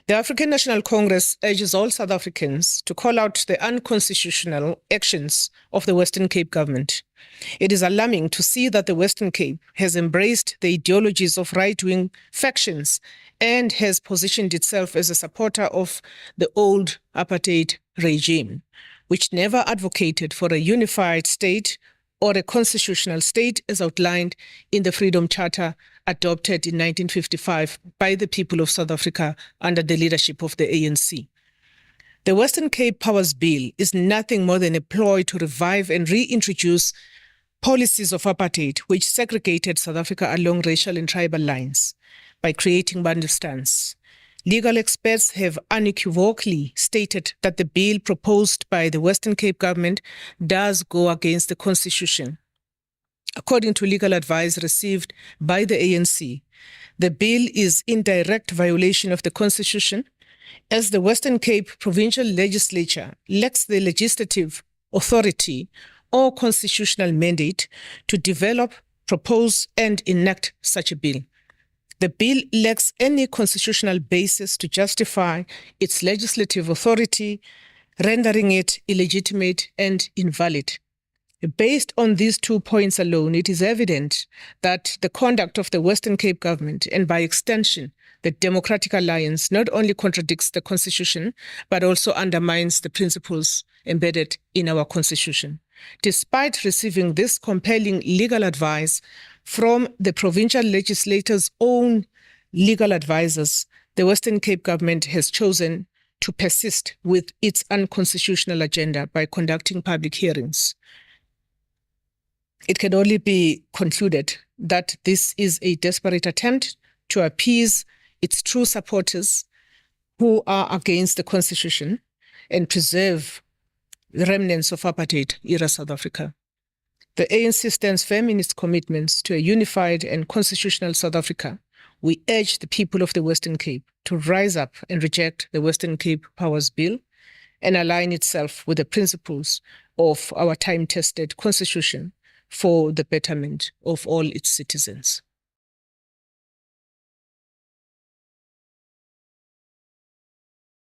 The African National Congress urges all South Africans to call out the unconstitutional actions of the Western Cape government. It is alarming to see that the Western Cape has embraced the ideologies of right-wing factions and has positioned itself as a supporter of the old apartheid regime, which never advocated for a unified state or a constitutional state as outlined in the Freedom Charter adopted in 1955 by the people of South Africa under the leadership of the ANC. The Western Cape Powers Bill is nothing more than a ploy to revive and reintroduce policies of apartheid which segregated South Africa along racial and tribal lines by creating Bandustans. Legal experts have unequivocally stated that the bill proposed by the Western Cape government does go against the Constitution. According to legal advice received by the ANC, the bill is in direct violation of the Constitution, as the Western Cape Provincial Legislature lacks the legislative authority or constitutional mandate to develop, propose, and enact such a bill. The bill lacks any constitutional basis to justify its legislative authority, rendering it illegitimate and invalid. Based on these 2 points alone, it is evident that the conduct of the Western Cape government, and by extension, the Democratic Alliance, not only contradicts the Constitution, but also undermines the principles embedded in our Constitution. Despite receiving this compelling legal advice from the provincial legislators' own legal advisors, the Western Cape government has chosen to persist with its unconstitutional agenda by conducting public hearings. It can only be concluded that this is a desperate attempt to appease its true supporters who are against the Constitution and preserve the remnants of apartheid-era South Africa. The ANC stands firm in its commitments to a unified and constitutional South Africa. We urge the people of the Western Cape to rise up and reject the Western Cape Powers Bill and align itself with the principles of our time-tested Constitution for the betterment of all its citizens.